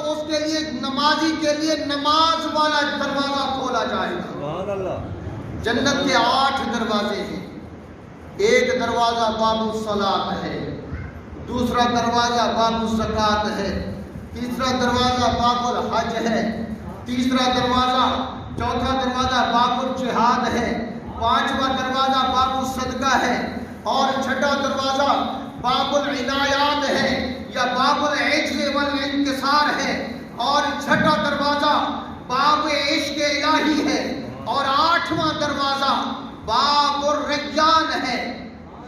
اس کے لیے نمازی کے لیے نماز والا دروازہ کھولا جائے گا۔ سبحان اللہ۔ جنت کے 8 دروازے ہیں۔ ایک دروازہ باب الصلاۃ ہے، دوسرا دروازہ باب الزکوٰۃ ہے، تیسرا دروازہ باب الحج ہے، تیسرا دروازہ چوتھا دروازہ باب الجہاد ہے، پانچواں دروازہ باب الصدقہ ہے، اور چھٹا دروازہ باب العنایات ہے یا باب العجز والانکسار ہے، اور چھٹا دروازہ باب عشق الہی ہے، اور 8واں دروازہ باب الریان ہے۔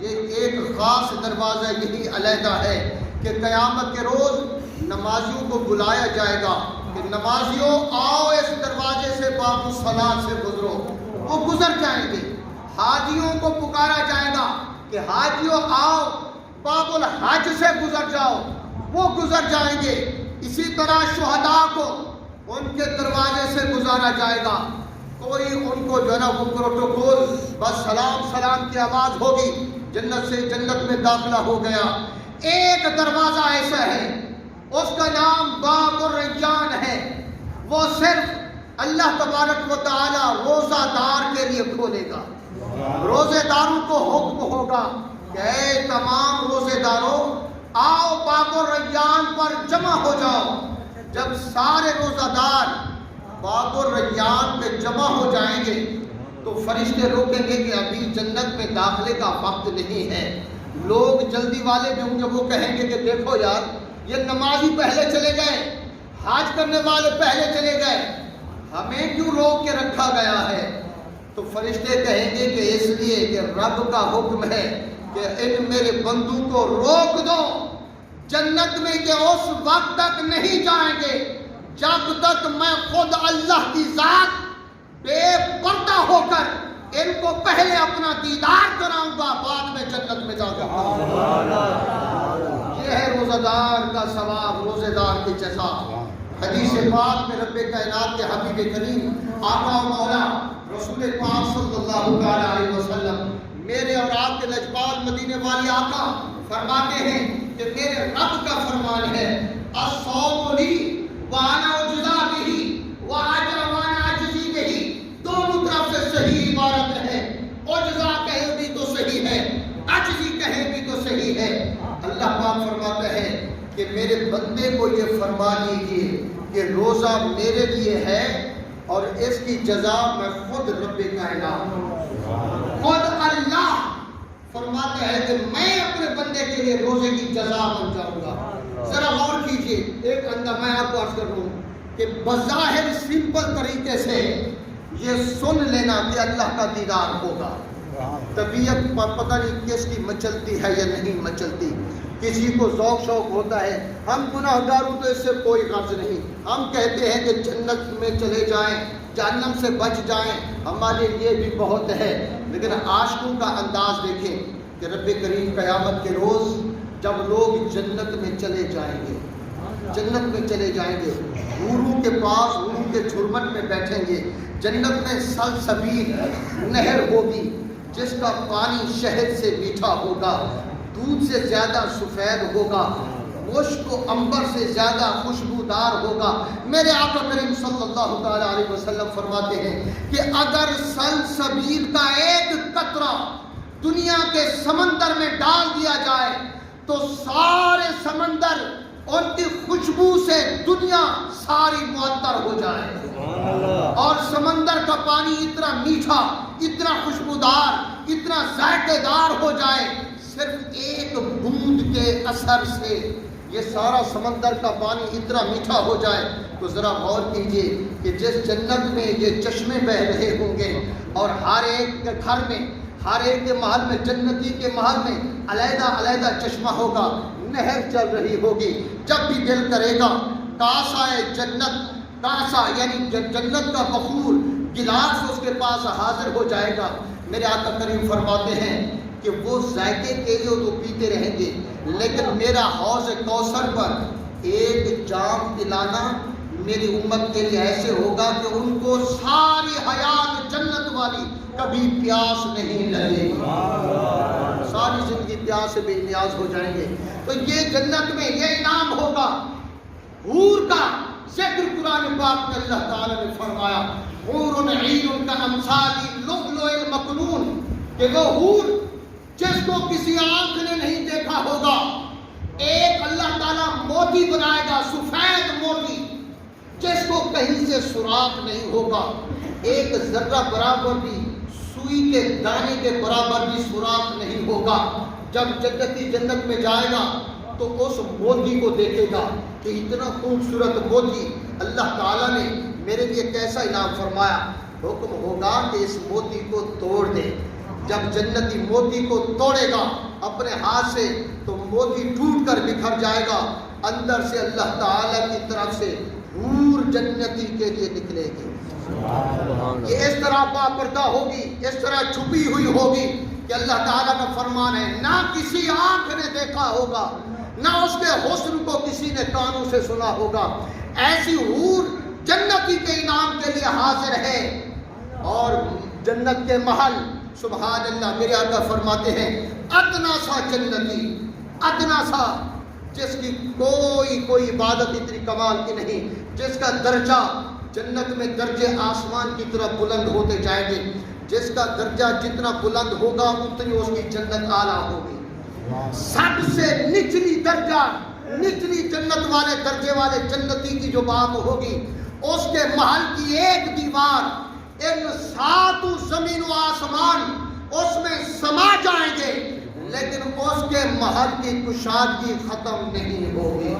یہ ایک خاص دروازہ یہی علیحدہ ہے کہ قیامت کے روز نمازیوں کو بلایا جائے گا کہ نمازیوں آؤ اس دروازے سے باب الصلاۃ سے گزرو، وہ گزر جائیں گے۔ حاجیوں کو پکارا جائے گا کہ حاجیوں آؤ باب الحج سے گزر جاؤ، وہ گزر جائیں گے۔ اسی طرح شہداء کو ان کے دروازے سے گزارا جائے گا۔ کوئی ان کو جو ہے نا وہ پروٹوکول بس سلام سلام کی آواز ہوگی، جنت سے جنت میں داخلہ ہو گیا۔ ایک دروازہ ایسا ہے، اس کا نام باب الریان ہے، وہ صرف اللہ تبارک و تعالی روزہ دار کے لیے کھولے گا۔ روزے داروں کو حکم ہوگا کہ اے تمام روزے داروں آؤ باب الریان پر جمع ہو جاؤ۔ جب سارے روزہ دار باب الریان پہ جمع ہو جائیں گے تو فرشتے روکیں گے کہ ابھی جنت میں داخلے کا وقت نہیں ہے۔ لوگ جلدی والے بھی ہوں گے، وہ کہیں گے کہ دیکھو یار یہ نمازی پہلے چلے گئے، حج کرنے والے پہلے چلے گئے، ہمیں کیوں روک کے رکھا گیا ہے؟ تو فرشتے کہیں گے کہ اس لیے کہ رب کا حکم ہے کہ ان میرے بندوں کو روک دو، جنت میں کہ اس وقت تک نہیں جائیں گے جب تک میں خود اللہ کی ذات بے پردہ ہو کر ان کو پہلے اپنا دیدار کراؤں گا، بعد میں جنت میں جا کر۔ یہ ہے روزہ دار کا ثواب، روزے دار کی جزا۔ حدیث پاک میں رب کائنات کے حبیب کریم آقا و مولا رسول پاک صلی اللہ علیہ وسلم، میرے اور آپ کے لجپال مدینے والی آقا فرماتے ہیں کہ میرے رب کا فرمان ہے الصوم لی وانا اجزا بہ واجر وانا اجزی بہ۔ دونوں طرف سے صحیح عبارت ہے، اجزا کہیں بھی تو صحیح ہے، اجزی کہیں بھی تو صحیح ہے۔ اللہ پاک فرماتا ہے کہ میرے بندے کو یہ فرما دیجیے کہ روزہ میرے لیے ہے اور اس کی جزا میں خود رب کائنات، خود اللہ فرماتا ہے کہ میں اپنے بندے کے لیے روزے کی جزا بن جاؤں گا۔ ذرا غور کیجئے، ایک اندر میں آپ کو عرض کر دوں کہ بظاہر سمپل طریقے سے یہ سن لینا کہ اللہ کا دیدار ہوگا، طبیعت پر پتہ نہیں کس کی مچلتی ہے یا نہیں مچلتی، کسی کو ذوق شوق ہوتا ہے۔ ہم گناہ گاروں تو اس سے کوئی غرض نہیں، ہم کہتے ہیں کہ جنت میں چلے جائیں، جہنم سے بچ جائیں، ہمارے لیے بھی بہت ہے۔ لیکن عاشقوں کا انداز دیکھیں کہ رب کریم قیامت کے روز جب لوگ جنت میں چلے جائیں گے، جنت میں چلے جائیں گے، حوروں کے پاس حوروں کے جھرمٹ میں بیٹھیں گے، جنت میں سلسبیل نہر ہوگی جس کا پانی شہد سے میٹھا ہوگا، دودھ سے زیادہ سفید ہوگا، مشک و عنبر سے زیادہ خوشبودار ہوگا۔ میرے آقا کریم صلی اللہ تعالی علیہ وسلم فرماتے ہیں کہ اگر سلسبیل کا ایک قطرہ دنیا کے سمندر میں ڈال دیا جائے تو سارے سمندر ان کی خوشبو سے دنیا ساری معطر ہو جائے، اور سمندر کا پانی اتنا میٹھا، اتنا خوشبودار، اتنا ذائقے دار ہو جائے، صرف ایک بوند کے اثر سے یہ سارا سمندر کا پانی اتنا میٹھا ہو جائے۔ تو ذرا غور کیجئے کہ جس جنت میں یہ چشمے بہ رہے ہوں گے اور ہر ایک کے گھر میں، ہر ایک کے محل میں، جنتی کے محل میں علیحدہ علیحدہ چشمہ ہوگا، نہر چل رہی ہوگی، جب بھی دل کرے گا کاسا جنت، کاسا یعنی جنت کا بخور گلاس اس کے پاس حاضر ہو جائے گا۔ میرے آقا کریم فرماتے ہیں کہ وہ ذائقے کے لیے تو پیتے رہیں گے، لیکن میرا حوض کوثر پر ایک جام پلانا میری امت کے لیے ایسے ہوگا کہ ان کو ساری حیات جنت والی کبھی پیاس نہیں لگے گی، ساری زندگی پیاس سے بے نیاز ہو جائیں گے۔ تو یہ جنت میں یہ انعام ہوگا حور کا ذکر قرآن پاک میں اللہ تعالیٰ نے فرمایا حور عین کا امثال لؤلؤ المکنون، کہ وہ حور جس کو کسی آنکھ نے نہیں دیکھا ہوگا، ایک اللہ تعالیٰ موتی بنائے گا، سفید موتی، جس کو کہیں سے سراغ نہیں ہوگا، ایک ذرہ برابر بھی، سوئی کے دانے کے برابر بھی سراغ نہیں ہوگا۔ جب جنتی جنت میں جائے گا تو اس موتی کو دیکھے گا کہ اتنا خوبصورت موتی اللہ تعالیٰ نے میرے لیے کیسا انعام فرمایا۔ حکم ہوگا کہ اس موتی کو توڑ دے۔ جب جنتی موتی کو توڑے گا اپنے ہاتھ سے تو موتی ٹوٹ کر بکھر جائے گا، اندر سے اللہ تعالیٰ کی طرف سے حور جنتی کے لیے نکلے گی۔ یہ اس طرح باپردہ ہوگی، اس طرح چھپی ہوئی ہوگی کہ اللہ تعالیٰ کا فرمان ہے نہ کسی آنکھ نے دیکھا ہوگا، نہ اس کے حسن کو کسی نے کانوں سے سنا ہوگا۔ ایسی حور جنتی کے انعام کے لیے حاضر ہے۔ اور جنت کے محل، سبحان اللہ، میرے آقا فرماتے ہیں ادنا سا جنتی، ادنا سا، جس کی کوئی عبادت اتنی کمال کی نہیں، جس کا درجہ جنت میں درجے آسمان کی طرف بلند ہوتے جائیں گے، جس کا درجہ جتنا بلند ہوگا اتنی اس کی جنت اعلیٰ ہوگی۔ سب سے نچلی درجہ، نچلی جنت والے درجے والے جنتی کی جو بات ہوگی، اس کے محل کی ایک دیوار، ان 7 زمین و آسمان اس میں سما جائیں گے، لیکن اس کے محل کی کشادگی ختم نہیں ہوگی۔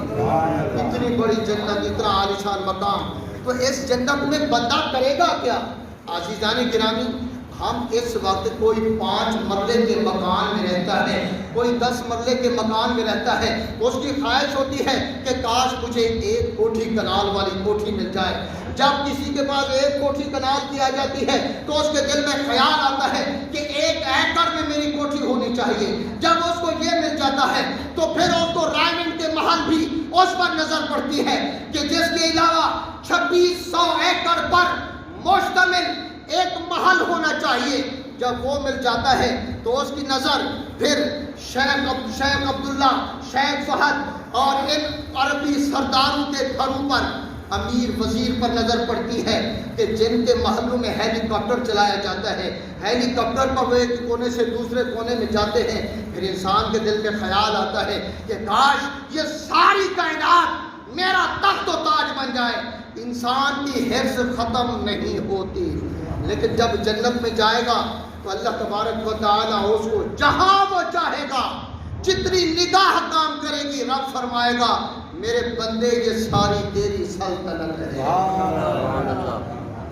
اتنی بڑی جنت، اتنا عالیشان مقام، تو اس جنت میں بندہ کرے گا کیا؟ عزیزان گرامی، ہم اس وقت کوئی 5 مرلے کے مکان میں رہتا ہے، کوئی 10 مرلے کے مکان میں رہتا ہے، اس کی خواہش ہوتی ہے کہ کاش مجھے ایک کوٹھی کنال والی کوٹھی مل جائے۔ جب کسی کے پاس ایک کوٹھی کنال کی آ جاتی ہے تو اس کے دل میں خیال آتا ہے کہ 1 ایکڑ میں میری کوٹھی ہونی چاہیے۔ جب اس کو یہ مل جاتا ہے تو پھر اس کو رائمنڈ کے محل بھی اس پر نظر پڑتی ہے کہ جس کے علاوہ 2600 ایکڑ پر مشتمل ایک محل ہونا چاہیے۔ جب وہ مل جاتا ہے تو اس کی نظر پھر شیخ عبداللہ، شیخ فہد اور ان عربی سرداروں کے گھروں پر، امیر وزیر پر نظر پڑتی ہے کہ جن کے محلوں میں ہیلی کاپٹر چلایا جاتا ہے، ہیلی کاپٹر پر وہ ایک کونے سے دوسرے کونے میں جاتے ہیں۔ پھر انسان کے دل میں خیال آتا ہے کہ کاش یہ ساری کائنات میرا تخت و تاج بن جائے۔ انسان کی حرص ختم نہیں ہوتی، لیکن جب جنت میں جائے گا تو اللہ تبارک و تعالیٰ اس کو جہاں وہ چاہے گا، جتنی نگاہ کام کرے گی، رب فرمائے گا میرے بندے یہ ساری تیری سلطنت ہے۔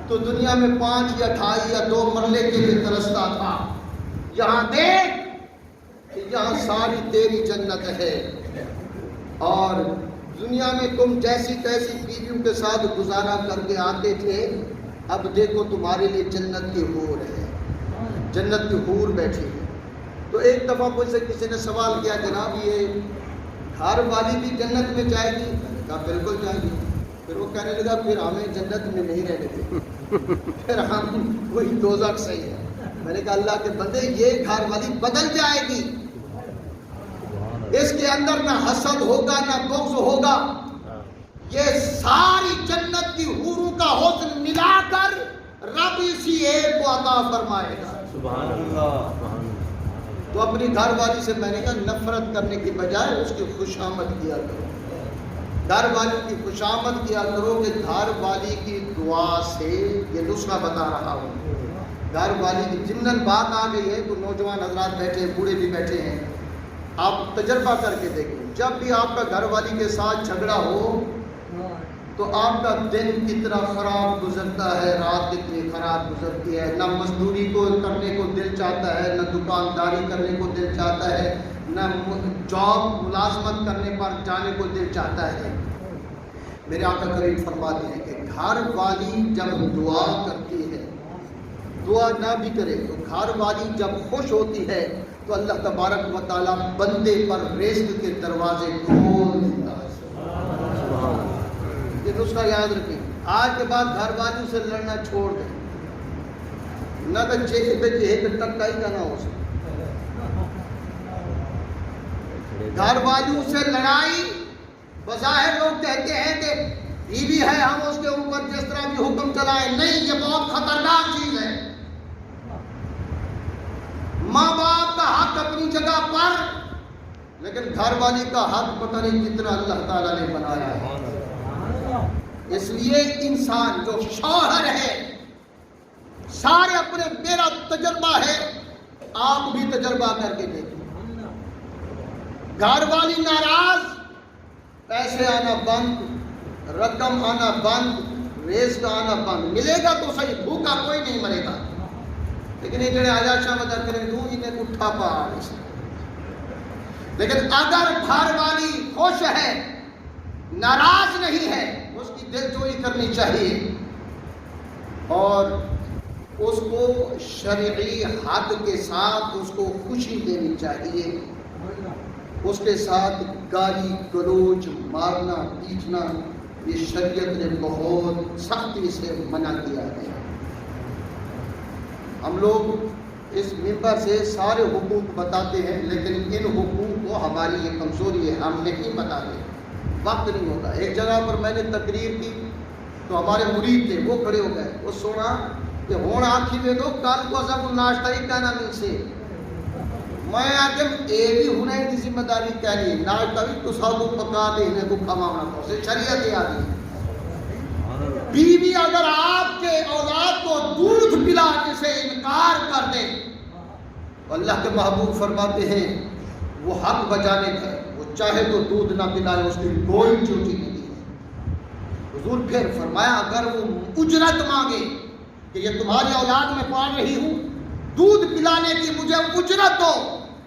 تو دنیا میں 5 یا 2.5 یا 2 مرلے کے لیے ترستا تھا، یہاں دیکھ کہ یہاں ساری تیری جنت ہے۔ اور دنیا میں تم جیسی تیسی بیویوں کے ساتھ گزارا کر کے آتے تھے، اب دیکھو تمہارے لیے جنت کی حور ہے، جنت کی حور بیٹھی ہے۔ تو ایک دفعہ مجھ سے کسی نے سوال کیا، جناب یہ گھر والی بھی جنت میں جائے گی؟ کہا بالکل جائے گی۔ پھر وہ کہنے لگا پھر ہمیں جنت میں نہیں رہنے دے، پھر ہم وہی دوزخ صحیح ہے۔ میں نے کہا اللہ کے بندے یہ گھر والی بدل جائے گی، اس کے اندر نہ حسد ہوگا نہ بغض ہوگا، یہ ساری جنت کی حوروں کا حسن ملا کر رب اسی ایک کو عطا فرمائے گا۔ سبحان اللہ۔ تو اپنی گھر والی سے میں نے کہا نفرت کرنے کی بجائے اس کی خوشامد کیا کرو، گھر والی کی خوشامد کیا کرو کہ گھر والی کی دعا سے، یہ نسخہ بتا رہا ہوں، گھر والی کی ضمن بات آ گئی ہے تو نوجوان حضرات بیٹھے ہیں، بوڑھے بھی بیٹھے ہیں، آپ تجربہ کر کے دیکھیں، جب بھی آپ کا گھر والی کے ساتھ جھگڑا ہو تو آپ کا دن کتنا خراب گزرتا ہے، رات کتنی خراب گزرتی ہے، نہ مزدوری کو کرنے کو دل چاہتا ہے، نہ دکانداری کرنے کو دل چاہتا ہے، نہ جاب ملازمت کرنے پر جانے کو دل چاہتا ہے۔ میرے آقا کریم فرماتے ہیں کہ گھر والی جب دعا کرتی ہے، دعا نہ بھی کرے تو گھر والی جب خوش ہوتی ہے تو اللہ تبارک و تعالیٰ بندے پر رزق کے دروازے کھول دیتا ہے۔ یہ نسخہ یاد رکھیں، آج کے بعد گھر والیوں سے لڑنا چھوڑ دیں، نہ تو چہرے پہ ٹکائی کا نہ ہو سکے۔ گھر والیوں سے لڑائی، بظاہر لوگ کہتے ہیں کہ بیوی ہے ہم اس کے اوپر جس طرح بھی حکم چلائیں، نہیں، یہ بہت خطرناک چیز ہے۔ ماں باپ کا حق اپنی جگہ پر، لیکن گھر والی کا حق پتہ نہیں کتنا اللہ تعالیٰ نے بنایا ہے۔ اس لیے انسان جو شوہر ہے، سارے اپنے، میرا تجربہ ہے، آپ بھی تجربہ کر کے دیکھیں، گھر والی ناراض، پیسے آنا بند، رقم آنا بند، رزق آنا بند، ملے گا تو صحیح، بھوکا کوئی نہیں مرے گا، لیکن یہ جڑے آجا شاہ مدر کریں دوں انہیں اٹھا پا آنے سے۔ لیکن اگر گھر والی خوش ہے، ناراض نہیں ہے، اس کی دل جوئی کرنی چاہیے اور اس کو شرعی حد کے ساتھ اس کو خوشی دینی چاہیے، اس کے ساتھ گالی گلوچ، مارنا پیٹنا یہ شریعت نے بہت سختی سے منع کیا ہے۔ ہم لوگ اس ممبر سے سارے حقوق بتاتے ہیں، لیکن ان حقوق کو، ہماری یہ کمزوری ہے، ہم نہیں بتاتے، وقت نہیں ہوتا۔ ایک جگہ پر میں نے تقریر کی تو ہمارے مرید تھے، وہ کھڑے ہو گئے، وہ سونا کہ ہون آنکھی میں تو کل کو سب ناشتہ ہی کہنا نہیں سے، میں آگے اے بھی ہونے کی ذمہ داری کہنی، ناشتہ بھی تو سب کو پکا دے انہیں کو کھوانا تو سے شریعت یادی۔ بیوی اگر آپ کے اولاد کو دودھ پلانے سے انکار کر دے، اللہ کے محبوب فرماتے ہیں وہ حق بجانے کا، وہ چاہے تو دودھ نہ پلائے، اس کی کوئی چوٹی نہیں دی۔ حضور پھر فرمایا اگر وہ اجرت مانگے کہ یہ تمہاری اولاد میں پال رہی ہوں، دودھ پلانے کی مجھے اجرت دو،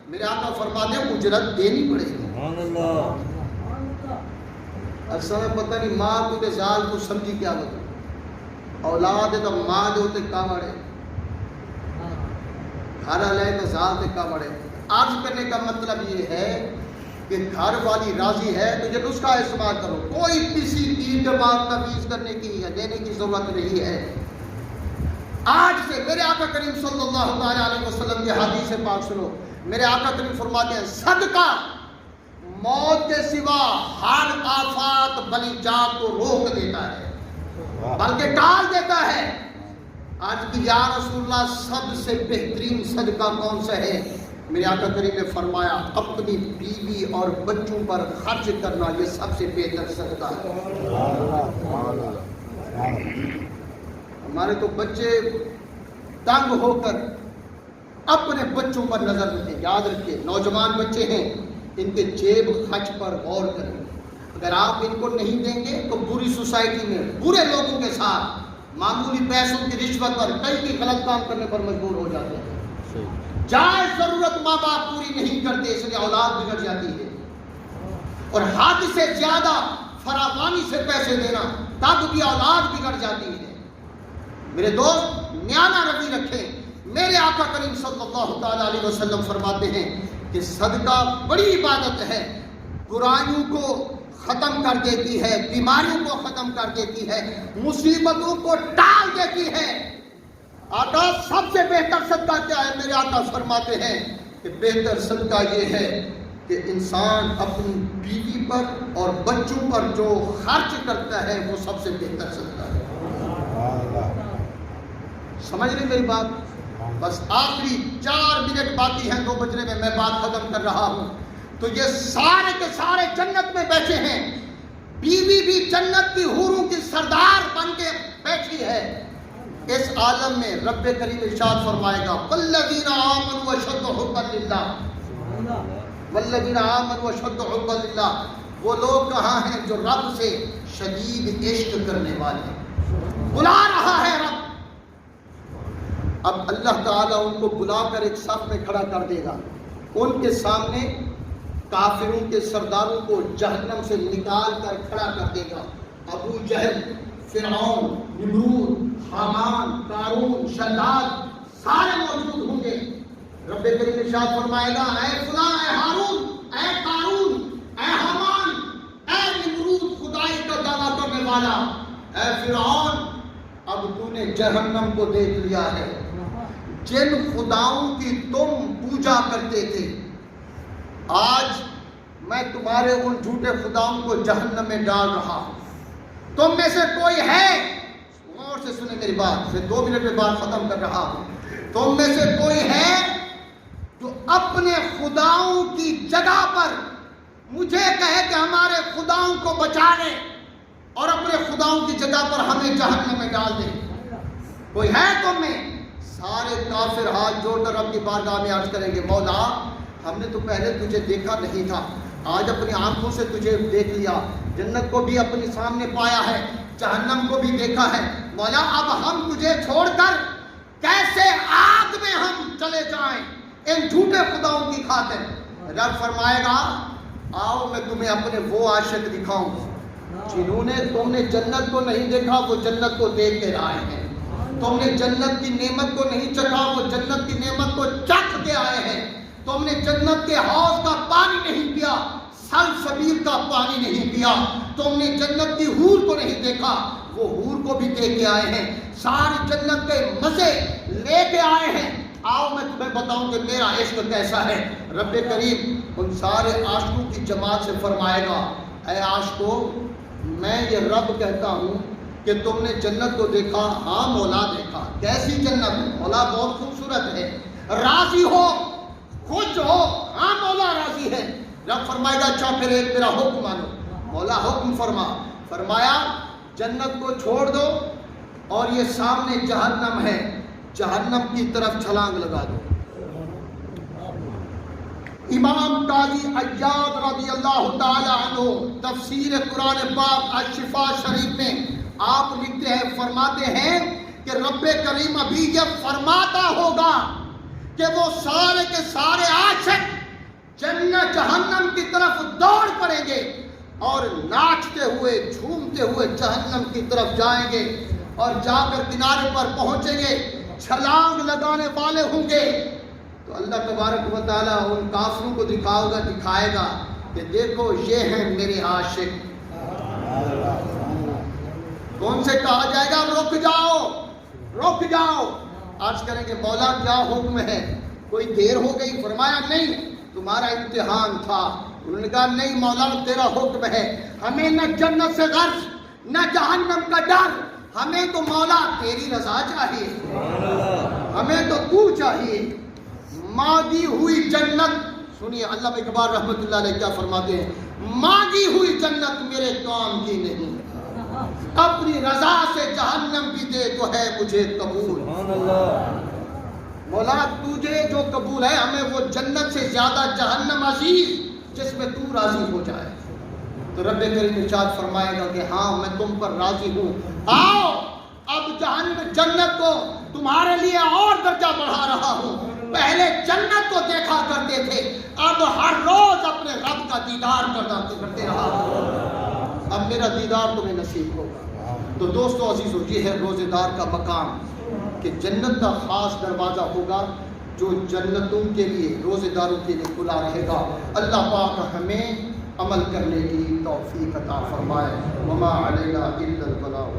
میرے آقا فرماتے ہیں اجرت دینی پڑے گی۔ اکثر میں پتہ نہیں ماں کو دے زال کو سمجھی کیا ہوتا، اولاد ہے تو ماں جو ہوتے کامڑے، کھانا لے تو زال تے کامڑے۔ عرض کرنے کا مطلب یہ ہے کہ گھر والی راضی ہے تو یہ نسخہ استعمال کرو، کوئی کسی تیر کے بعد تمیز کرنے کی یا دینے کی ضرورت نہیں ہے۔ آج سے میرے آقا کریم صلی اللہ علیہ وسلم کی حدیث پاک سنو، میرے آقا کریم فرماتے ہیں صدقہ موت کے سوا ہر آفات بلی جات کو روک دیتا ہے، بلکہ ٹال دیتا ہے۔ آج کی یا رسول اللہ سب سے بہترین صدقہ کون سا ہے؟ میرے آقا کریم نے فرمایا اپنی بیوی اور بچوں پر خرچ کرنا، یہ سب سے بہتر صدقہ ہے۔ ہمارے تو بچے تنگ ہو کر اپنے بچوں پر نظر رکھیں، یاد رکھیں، نوجوان بچے ہیں، ان کے جیب خرچ پر غور کریں۔ اگر آپ ان کو نہیں دیں گے تو بری سوسائٹی میں برے لوگوں کے ساتھ معمولی پیسوں کی رشوت پر کئی غلط کام کرنے پر مجبور ہو جاتے ہیں۔ جائز ضرورت ماں باپ پوری نہیں کرتے، اس لیے اولاد بگڑ جاتی ہے، اور حد سے زیادہ فراوانی سے پیسے دینا تب بھی اولاد بگڑ جاتی ہے۔ میرے دوست میانہ روی رکھیں۔ میرے آقا کریم صلی اللہ علیہ وسلم فرماتے ہیں کہ صدقہ بڑی عبادت ہے، برائیوں کو ختم کر دیتی ہے، بیماریوں کو ختم کر دیتی ہے، مصیبتوں کو ٹال دیتی ہے۔ آقا سب سے بہتر صدقہ کیا ہے؟ میرے آقا فرماتے ہیں کہ بہتر صدقہ یہ ہے کہ انسان اپنی بیوی پر اور بچوں پر جو خرچ کرتا ہے وہ سب سے بہتر صدقہ ہے۔ سمجھ رہے میری بات؟ بس آخری 4 منٹ باقی ہیں، 2 بجنے میں میں بات ختم کر رہا ہوں۔ تو یہ سارے کے سارے جنت میں بیٹھے ہیں، بیوی بھی جنت کی حوروں کی سردار بن کے بیٹھی ہے۔ اس عالم میں رب کریم ارشاد فرمائے گا والذین آمنوا اشد حبا للہ، والذین آمنوا اشد حبا للہ، وہ لوگ کہاں ہیں جو رب سے شدید عشق کرنے والے ہیں۔ بلا رہا ہے رب، اب اللہ تعالیٰ ان کو بلا کر ایک صف میں کھڑا کر دے گا، ان کے سامنے کافروں کے سرداروں کو جہنم سے نکال کر کھڑا کر دے گا۔ ابو جہل، فرعون، نمرود، حامان، قارون، شداد سارے موجود ہوں گے۔ رب کریم ارشاد فرمائے گا اے فلاں، اے ہارون، اے قارون، اے حامان، اے نمرود خدائی کا دعویٰ کرنے والا، اے فرعون، اب تو نے جہنم کو دیکھ لیا ہے۔ جن خداؤں کی تم پوجا کرتے تھے، آج میں تمہارے ان جھوٹے خداؤں کو جہنم میں ڈال رہا ہوں، تم میں سے کوئی ہے، غور سے سنیں میری بات، سے 2 منٹ میں بات ختم کر رہا ہوں، تم میں سے کوئی ہے جو اپنے خداؤں کی جگہ پر مجھے کہے کہ ہمارے خداؤں کو بچا لے اور اپنے خداؤں کی جگہ پر ہمیں جہنم میں ڈال دے؟ کوئی ہے تم میں؟ سارے کافر ہاتھ جوڑ کر رب کی بارگاہ میں عرض کریں گے، مولا ہم نے تو پہلے تجھے دیکھا نہیں تھا، آج اپنی آنکھوں سے تجھے دیکھ لیا، جنت کو بھی اپنے سامنے پایا ہے، جہنم کو بھی دیکھا ہے، مولا اب ہم تجھے چھوڑ کر کیسے آگ میں ہم چلے جائیں ان جھوٹے خداؤں کی خاطر؟ رب فرمائے گا آؤ میں تمہیں اپنے وہ عاشق دکھاؤں جنہوں نے، تم نے جنت کو نہیں دیکھا وہ جنت کو دیکھ کے آئے ہیں، تم نے جنت کی نعمت کو نہیں چکھا وہ جنت کی نعمت کو چکھ کے آئے ہیں، تم نے جنت کے حوض کا پانی نہیں پیا، سلسبیل کا پانی نہیں پیا، تم نے جنت کی حور کو نہیں دیکھا وہ حور کو بھی دیکھ کے آئے ہیں، ساری جنت کے مزے لے کے آئے ہیں، آؤ میں تمہیں بتاؤں کہ میرا عشق کیسا ہے۔ رب کریم ان سارے عاشقوں کی جماعت سے فرمائے گا، اے عاشقو میں یہ رب کہتا ہوں کہ تم نے جنت کو دیکھا؟ ہاں مولا دیکھا۔ کیسی جنت؟ مولا بہت خوبصورت ہے۔ راضی ہو، خوش ہو؟ ہاں مولا راضی ہے۔ رب فرمائے گا اچھا پھر ایک میرا حکم مانو۔ مولا حکم فرما۔ فرمایا جنت کو چھوڑ دو اور یہ سامنے جہنم ہے، جہنم کی طرف چھلانگ لگا دو۔ امام قاضی عیاض رضی اللہ تعالی عنہ تفسیر قرآن پاک الشفا شریف میں آپ لکھتے ہیں، فرماتے ہیں کہ رب کریم ابھی یہ فرماتا ہوگا کہ وہ سارے کے سارے عاشق جنت جہنم کی طرف دوڑ پڑیں گے اور ناچتے ہوئے جھومتے ہوئے جہنم کی طرف جائیں گے اور جا کر کنارے پر پہنچیں گے، چھلانگ لگانے والے ہوں گے تو اللہ تبارک و تعالیٰ ان کافروں کو دکھائے گا کہ دیکھو یہ ہیں میرے عاشق۔ کون سے کہا جائے گا رک جاؤ رک جاؤ؟ آج کریں کہ مولا کیا حکم ہے؟ کوئی دیر ہو گئی؟ فرمایا نہیں تمہارا امتحان تھا۔ انہوں نے کہا نہیں مولا تیرا حکم ہے، ہمیں نہ جنت سے غرض نہ جہنم کا ڈر، ہمیں تو مولا تیری رضا چاہیے، ہمیں تو چاہیے۔ مانگی ہوئی جنت، سنیے علامہ اقبال رحمۃ اللہ علیہ کیا فرماتے ہیں، مانگی ہوئی جنت میرے کام کی نہیں، اپنی رضا سے جہنم بھی دے تو ہے مجھے قبول۔ مولا تجھے جو قبول ہے، ہمیں وہ جنت سے زیادہ جہنم عزیز جس میں تو راضی ہو جائے۔ تو رب کریم ارشاد فرمائے گا کہ ہاں میں تم پر راضی ہوں، آؤ اب جہنم جنت کو تمہارے لیے اور درجہ بڑھا رہا ہوں۔ پہلے جنت کو دیکھا کرتے تھے، اب ہر روز اپنے رب کا دیدار کرتے رہا، اب میرا دیدار تمہیں نصیب ہوگا۔ تو دوستو عزیزو یہ ہے روزے دار کا مقام کہ جنت کا خاص دروازہ ہوگا جو جنتوں کے لیے روزے داروں کے لیے کھلا رہے گا۔ اللہ پاک ہمیں عمل کرنے کی توفیق عطا فرمائے۔ وما علینا الا البلاغ۔